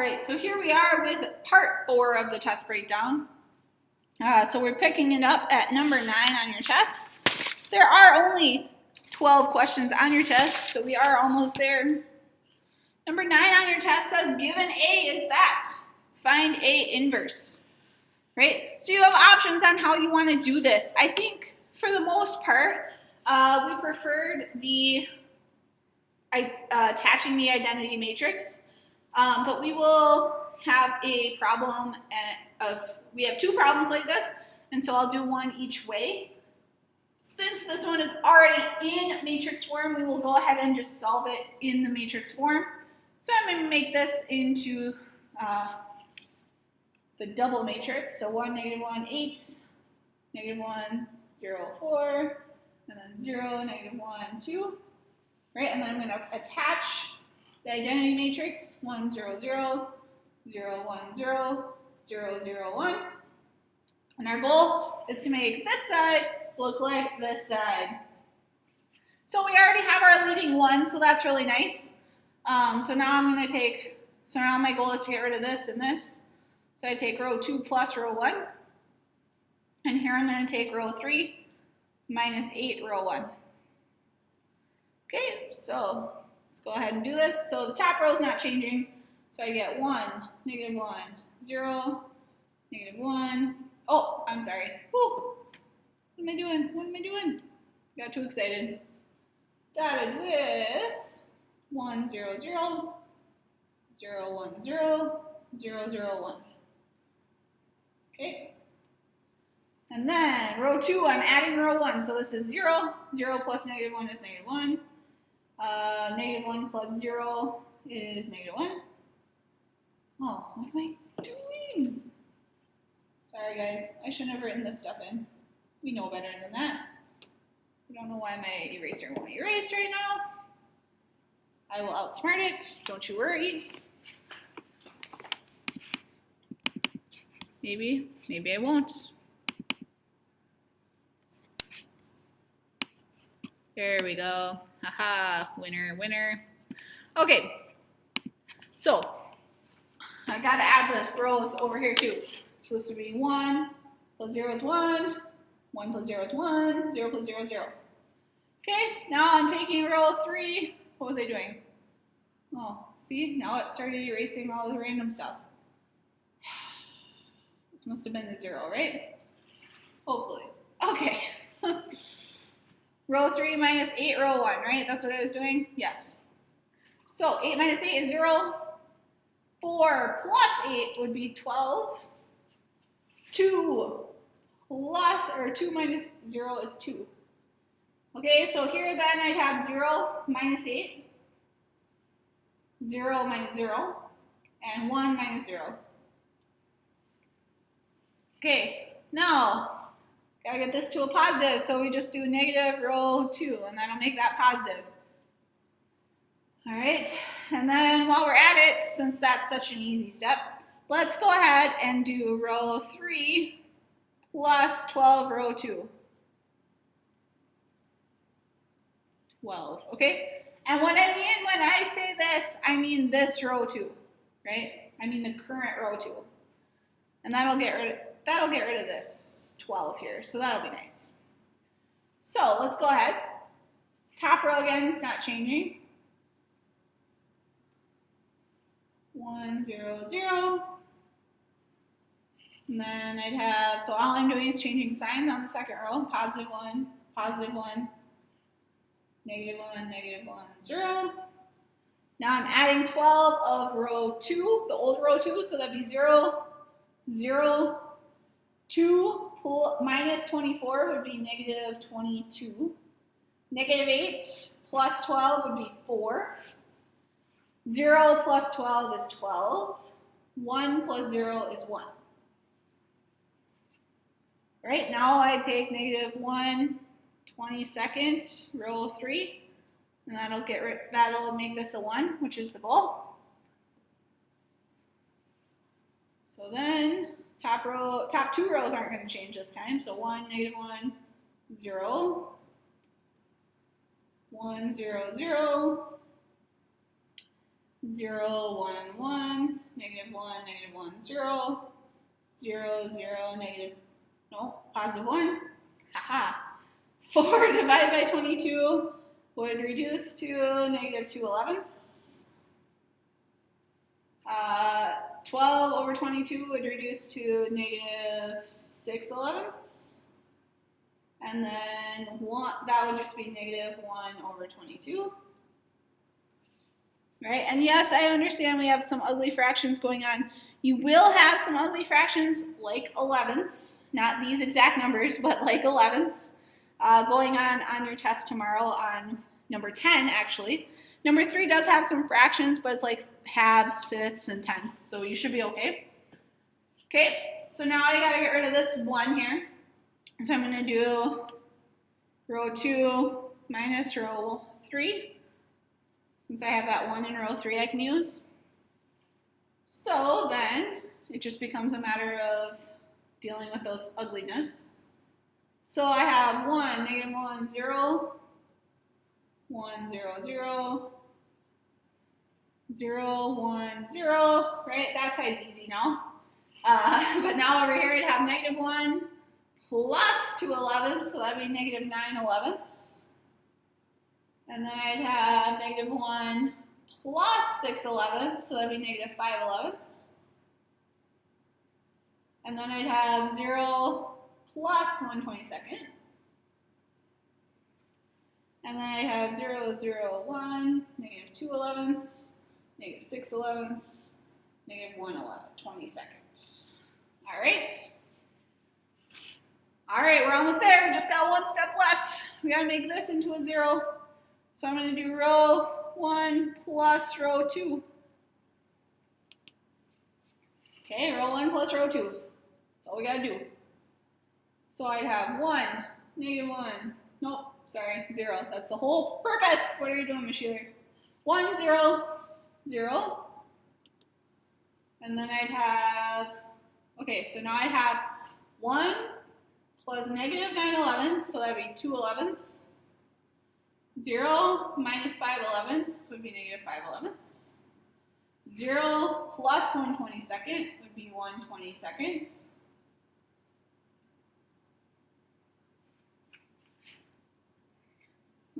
right, so here we are with part 4 of the test breakdown. So we're picking it up at number 9 on your test. There are only 12 questions on your test, so we are almost there. Number 9 on your test says, given A is that, find A inverse, right? So you have options on how you want to do this. I think for the most part, we preferred the attaching the identity matrix, but we will have a problem we have 2 problems like this, and so I'll do one each way. Since this one is already in matrix form, we will go ahead and just solve it in the matrix form. So I'm going to make this into the double matrix. So 1, -1, 8, -1, 0, 4, and then 0, -1, 2. Right, and then I'm going to attach the identity matrix 1, 0, 0, 0, 1, 0, 0, 0, 1. And our goal is to make this side look like this side. So we already have our leading 1, so that's really nice. So now now my goal is to get rid of this and this. So I take row 2 plus row 1. And here I'm going to take row 3 minus 8 row 1. Okay, so let's go ahead and do this. So the top row is not changing. So I get 1, -1, 0, -1. Oh, I'm sorry. Woo. What am I doing? What am I doing? Got too excited. Dotted with 1, 0, 0, 0, 1, 0, 0, 0, 1. Okay. And then row 2, I'm adding row 1. So this is 0. 0 plus -1 is -1. -1 plus 0 is -1. Oh, what am I doing? Sorry guys, I shouldn't have written this stuff in. We know better than that. I don't know why my eraser won't erase right now. I will outsmart it, don't you worry. Maybe I won't. There we go. Haha, winner, winner. Okay, so I gotta add the rows over here too. So this would be 1 plus 0 is 1, 1 plus 0 is 1, 0 plus 0 is 0. Okay, now I'm taking row 3. What was I doing? Oh, see, now it started erasing all the random stuff. This must have been the 0, right? Hopefully. Okay. Row 3 minus 8, row 1, right? That's what I was doing? Yes. So 8 minus 8 is 0. 4 plus 8 would be 12. 2 minus 0 is 2. Okay, so here then I'd have 0 minus 8, 0 minus 0, and 1 minus 0. Okay, now, gotta get this to a positive, so we just do negative row 2, and that'll make that positive. All right, and then while we're at it, since that's such an easy step, let's go ahead and do row 3 plus 12 row 2. 12, okay? And what I mean when I say this, I mean this row 2, right? I mean the current row 2. And that'll get rid of this 12 here, so that'll be nice. So let's go ahead. Top row again is not changing. 1, 0, 0. And then I'd have, so all I'm doing is changing signs on the second row. +1, +1, -1, -1, 0. Now I'm adding 12 of row 2, the old row 2, so that'd be 0, 0, 2 minus 24 would be -22. -8 plus 12 would be 4. 0 plus 12 is 12. 1 plus 0 is 1. Right, now I take -1 22nd, row 3, and that'll make this a 1, which is the goal. So then top 2 rows aren't going to change this time. So 1, -1, 0, 1, 0, 0, 0, 1, 1, negative 1, negative 1, 0, 0, 0, negative, no, positive 1, haha. 4 divided by 22 would reduce to negative 2 elevenths. 12 over 22 would reduce to negative 6 elevenths. And then that would just be negative 1 over 22. Right? And yes, I understand we have some ugly fractions going on. You will have some ugly fractions like elevenths, not these exact numbers, but like elevenths, going on your test tomorrow on number 10, actually. Number 3 does have some fractions, but it's like halves, fifths, and tenths, so you should be okay. Okay, so now I gotta get rid of this 1 here. So I'm gonna do row 2 minus row 3. Since I have that 1 in row 3 I can use. So then it just becomes a matter of dealing with those ugliness. So I have 1, negative 1, 0, 1, 0, 0, 0, 1, 0, right? That side's easy now. But now over here I'd have negative 1 plus 2 elevenths, so that'd be negative 9 elevenths. And then I'd have negative 1 plus 6 elevenths, so that'd be negative 5 elevenths. And then I'd have 0 plus 1/22. And then I'd have 0, 0, 1, negative 2 elevenths, negative 6 elevenths, negative 1 22. All right. All right, we're almost there. We just got one step left. We gotta make this into a 0. So I'm going to do row 1 plus row 2. Okay, row 1 plus row 2. That's all we got to do. So I have 1, negative 1. Nope, sorry, 0. That's the whole purpose. What are you doing, Miss Sheeler? 1, 0, 0. And then I'd have, okay, so now I'd have 1 plus negative 9 elevenths, so that'd be 2 elevenths. 0 minus 5 elevenths would be negative 5 elevenths. 0 plus 1/22 would be 1/22.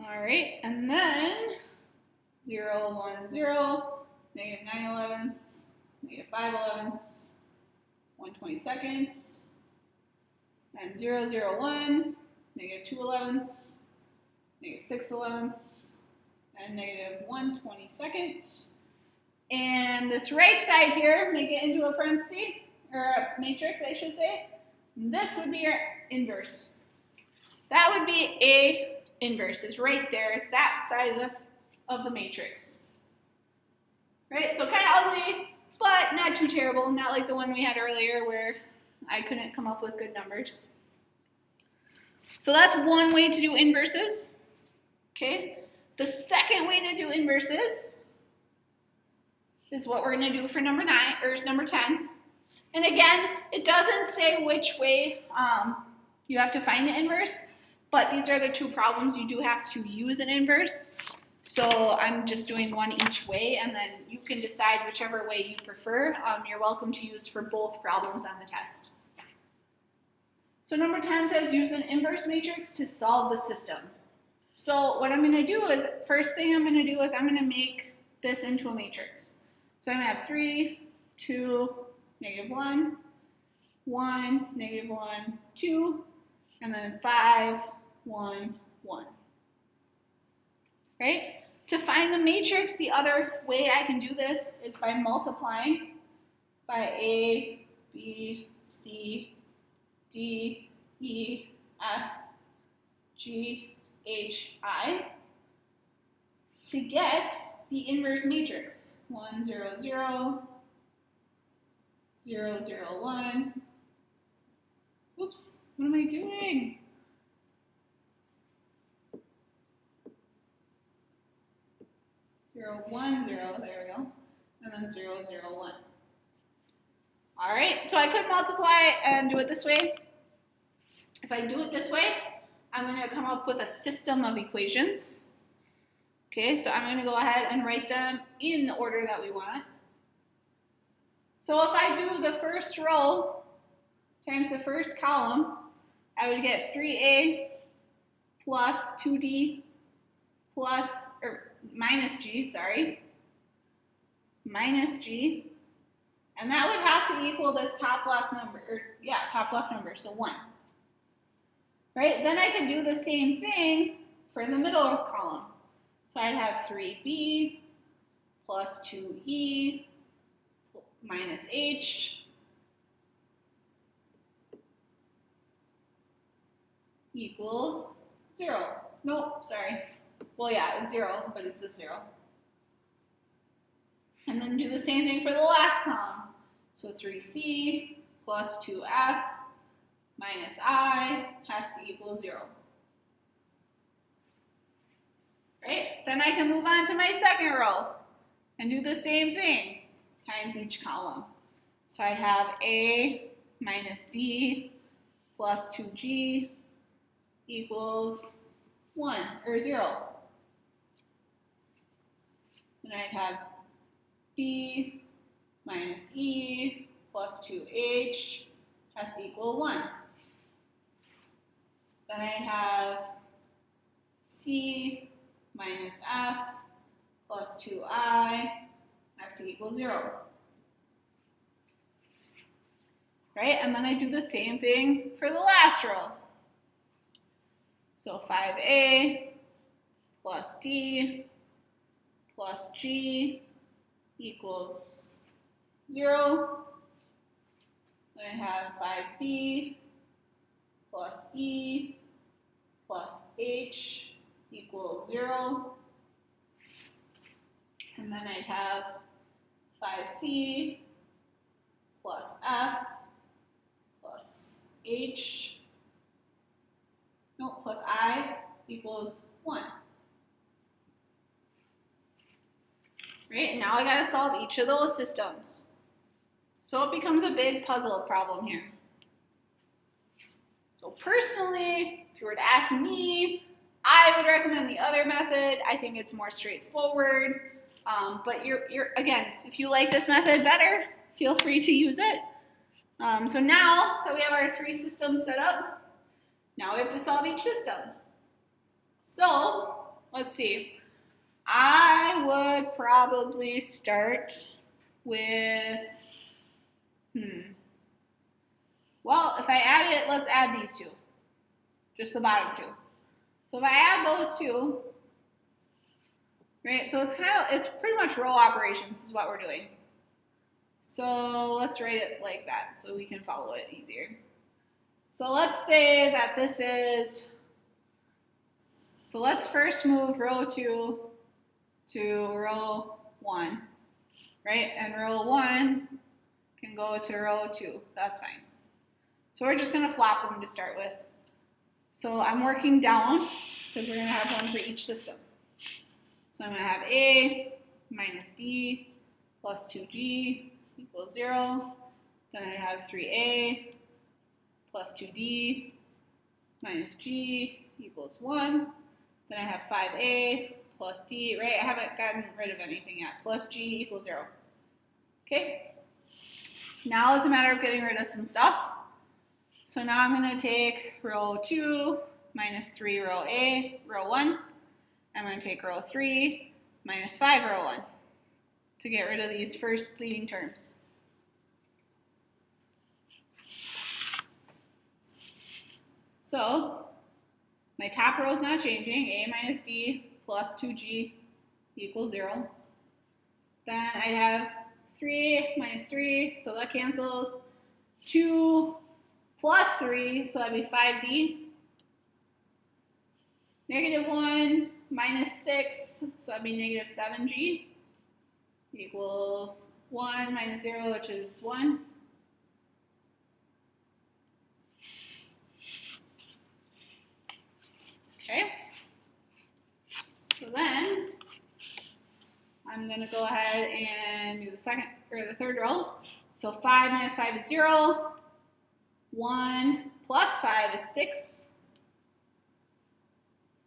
All right, and then 0, 1, 0, negative 9 elevenths, negative 5 elevenths, 1/22, and 0, 0, 1, negative 2 elevenths, negative 6 elevenths, and negative 1/22. And this right side here, make it into a parenthesis, or a matrix, I should say. And this would be your inverse. That would be a inverse. It's right there. It's that side of the matrix. Right? So kind of ugly, but not too terrible. Not like the one we had earlier where I couldn't come up with good numbers. So that's one way to do inverses. Okay, the second way to do inverses is what we're going to do for number 9 or number 10. And again, it doesn't say which way you have to find the inverse, but these are the 2 problems you do have to use an inverse. So I'm just doing one each way, and then you can decide whichever way you prefer. You're welcome to use for both problems on the test. So number 10 says use an inverse matrix to solve the system. So what I'm going to do is, first thing I'm going to do is I'm going to make this into a matrix. So I'm going to have 3, 2, negative 1, 1, negative 1, 2, and then 5, 1, 1. Right? To find the matrix, the other way I can do this is by multiplying by A, B, C, D, E, F, G, H, I to get the inverse matrix. 1, 0, 0, 0, 0, 1. Oops, what am I doing? Zero, 1, 0, there we go. And then 0, 0, 1. All right, so I could multiply and do it this way. If I do it this way, I'm going to come up with a system of equations. Okay, so I'm going to go ahead and write them in the order that we want. So if I do the first row times the first column, I would get 3a plus 2d plus, or minus g, sorry, minus g, and that would have to equal this top left number, top left number, so 1. Right, then I could do the same thing for the middle column. So I'd have 3b plus 2e minus h equals 0. Nope, sorry. Well, yeah, it's 0, but it's a 0. And then do the same thing for the last column. So 3c plus 2f minus I has to equal 0. Right? Then I can move on to my second row and do the same thing times each column. So I'd have a minus d plus 2g equals 1 or 0. Then I'd have b minus e plus 2h has to equal 1. Then I'd have c minus f plus 2I have to equal 0. Right? And then I do the same thing for the last row. So 5a plus d plus g equals 0. Then I have 5b plus e plus h equals 0. And then I'd have 5c plus f plus h, plus I equals 1. Right, now I gotta solve each of those systems. So it becomes a big puzzle problem here. So personally, if you were to ask me, I would recommend the other method. I think it's more straightforward. But again, if you like this method better, feel free to use it. So now that we have our 3 systems set up, now we have to solve each system. So let's see. I would probably start with, well, if I add it, let's add these 2, just the bottom 2. So if I add those 2, right, so it's pretty much row operations is what we're doing. So let's write it like that so we can follow it easier. So let's say that this is, so let's first move row 2 to row 1, right? And row 1 can go to row 2, that's fine. So we're just gonna flop them to start with. So I'm working down because we're gonna have one for each system. So I'm gonna have a minus d plus 2g equals 0. Then I have 3a plus 2d minus g equals 1. Then I have 5a plus d, right? I haven't gotten rid of anything yet. Plus g equals 0. Okay? Now it's a matter of getting rid of some stuff. So now I'm going to take row 2 minus 3 row A, row 1. I'm going to take row 3 minus 5 row 1 to get rid of these first leading terms. So my top row is not changing, a minus d plus 2g equals 0. Then I have 3 minus 3, so that cancels. 2 plus 3, so that'd be 5d. Negative 1 minus 6, so that'd be negative 7g equals 1 minus 0, which is 1. Okay. So then I'm going to go ahead and do the third row. So 5 minus 5 is 0. 1 plus 5 is 6.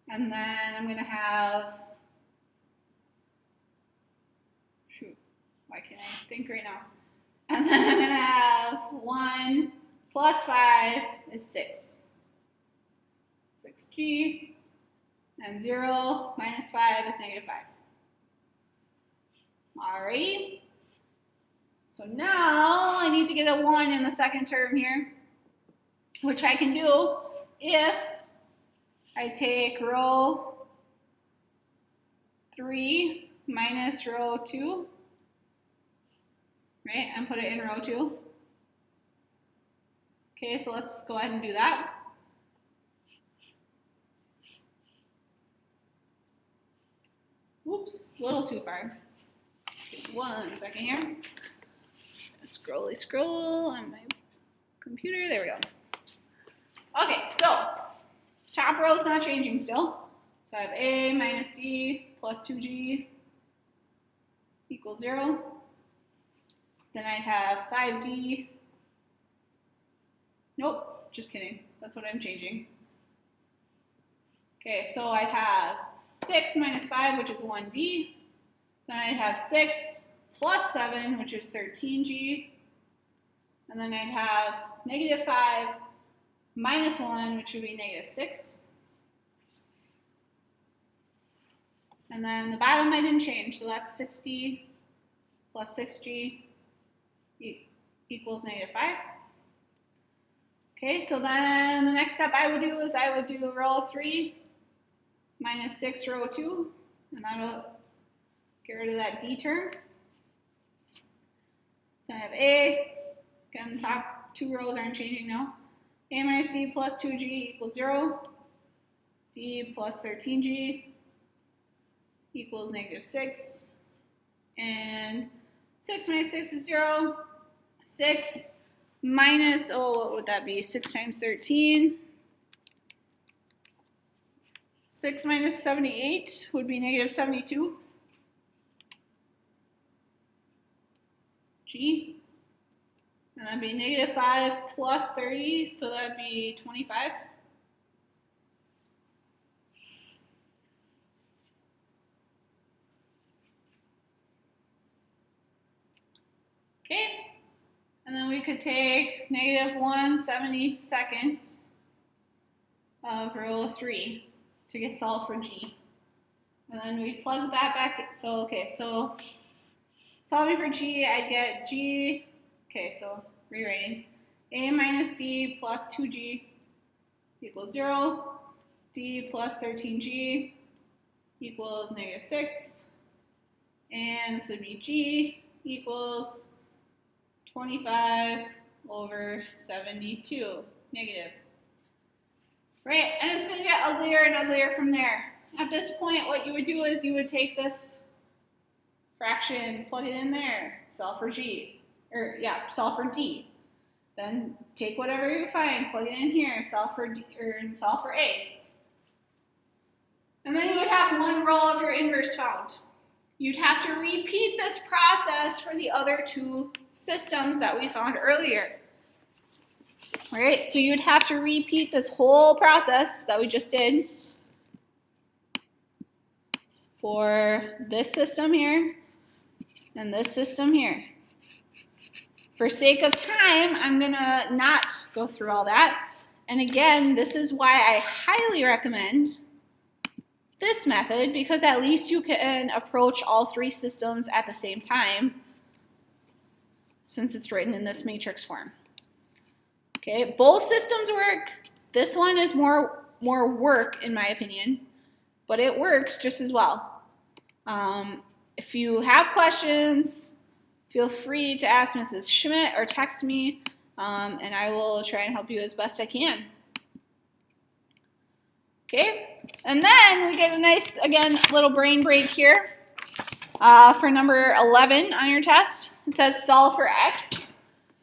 And then I'm going to have Why can't I think right now? And then I'm going to have 1 plus 5 is 6. 6g. And 0 minus 5 is negative 5. Alrighty. So now I need to get a 1 in the second term here, which I can do if I take row 3 minus row 2, right, and put it in row 2. Okay, so let's go ahead and do that. Oops, a little too far. 1 second here. Scroll on my computer. There we go. Okay, so top row is not changing still. So I have a minus d plus 2g equals 0. Then I'd have 5d. Nope, just kidding. That's what I'm changing. Okay, so I'd have 6 minus 5, which is 1d. Then I'd have 6 plus 7, which is 13g. And then I'd have negative 5 minus 1, which would be negative 6. And then the bottom I didn't change, so that's 6d plus 6g equals negative 5. Okay, so then the next step I would do is I would do row 3 minus 6 row 2, and that'll get rid of that d term. So I have a, again, the top 2 rows aren't changing now. A minus d plus 2g equals 0. D plus 13g equals negative 6. And 6 minus 6 is 0. 6 minus, what would that be? 6 times 13. 6 minus 78 would be negative 72. G. And that'd be negative 5 plus 30, so that'd be 25. Okay, and then we could take negative 1/72 of row 3 to get solved for g. And then we plug that back, so okay, so solving for g, I'd get g, okay, so rewriting, a minus d plus 2g equals 0, d plus 13g equals negative 6, and this would be g equals 25 over 72, negative. Right, and it's going to get uglier and uglier from there. At this point, what you would do is you would take this fraction, plug it in there, solve for g, or yeah, solve for d. Then take whatever you find, plug it in here, solve for d, or solve for a. And then you would have one row of your inverse found. You'd have to repeat this process for the other 2 systems that we found earlier. All right, so you'd have to repeat this whole process that we just did for this system here and this system here. For sake of time, I'm gonna not go through all that. And again, this is why I highly recommend this method, because at least you can approach all 3 systems at the same time since it's written in this matrix form. Okay, both systems work. This one is more work in my opinion, but it works just as well. If you have questions, feel free to ask Mrs. Schmidt or text me, and I will try and help you as best I can. Okay, and then we get a nice, again, little brain break here for number 11 on your test. It says solve for x.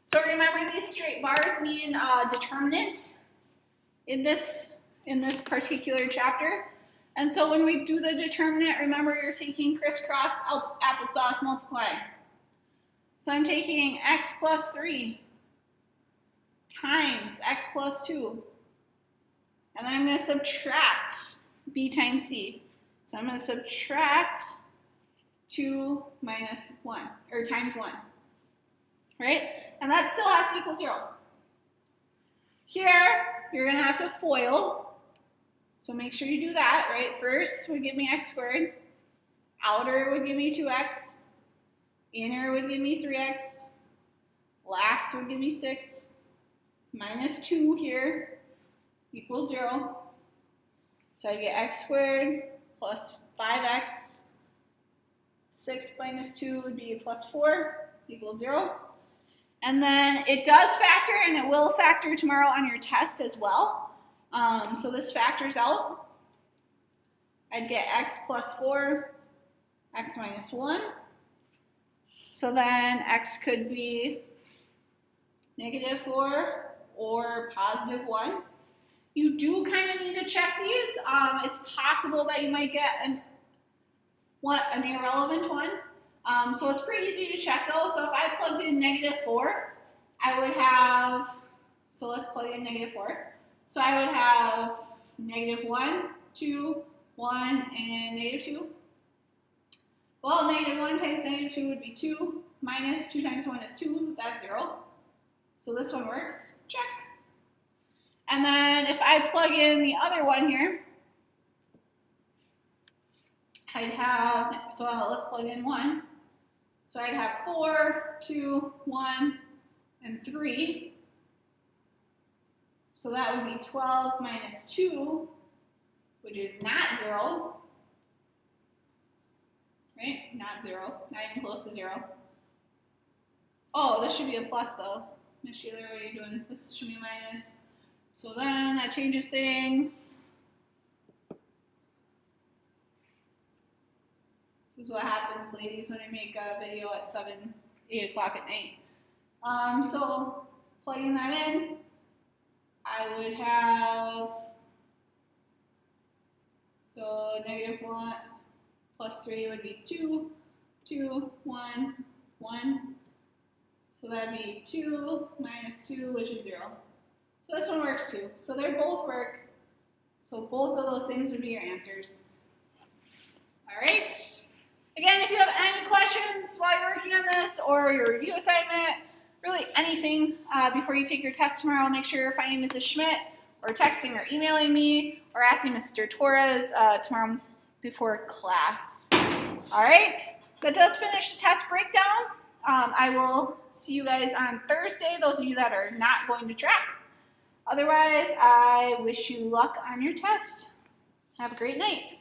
So remember, these straight bars mean determinant in this particular chapter. And so when we do the determinant, remember you're taking crisscross applesauce multiplying. So I'm taking x plus 3 times x plus 2. And then I'm going to subtract b times c. So I'm going to subtract 2 minus 1, or times 1, right? And that still has to equal 0. Here, you're going to have to FOIL, so make sure you do that, right? First would give me x squared, outer would give me 2x, inner would give me 3x, last would give me 6, minus 2 here equals 0. So I get x squared plus 5x, 6 minus 2 would be plus 4 equals 0. And then it does factor, and it will factor tomorrow on your test as well. So this factors out. I'd get x plus 4, x minus 1. So then x could be negative 4 or positive 1. You do kind of need to check these. It's possible that you might get an irrelevant one. So it's pretty easy to check though. So if I plugged in negative 4, I would have, so let's plug in negative 4. So I would have negative 1, 2, 1, and negative 2. Well, negative 1 times negative 2 would be 2, minus 2 times 1 is 2, that's 0. So this one works, check. And then if I plug in the other one here, I'd have, so let's plug in 1. So I'd have 4, 2, 1, and 3. So that would be 12 minus 2, which is not 0. Right? Not 0. Not even close to 0. Oh, this should be a plus though. Miss Sheila, what are you doing? This should be minus. So then that changes things. This is what happens, ladies, when I make a video at 8 o'clock at night. So plugging that in, I would have, so negative 1 plus 3 would be 2, 2, 1, 1. So that'd be 2 minus 2, which is 0. So this one works too. So they both work. So both of those things would be your answers. All right. Again, if you have any questions while you're working on this or your review assignment, really anything before you take your test tomorrow, make sure you're finding Mrs. Schmidt or texting or emailing me or asking Mr. Torres tomorrow before class. All right. That does finish the test breakdown. I will see you guys on Thursday, those of you that are not going to track. Otherwise, I wish you luck on your test. Have a great night.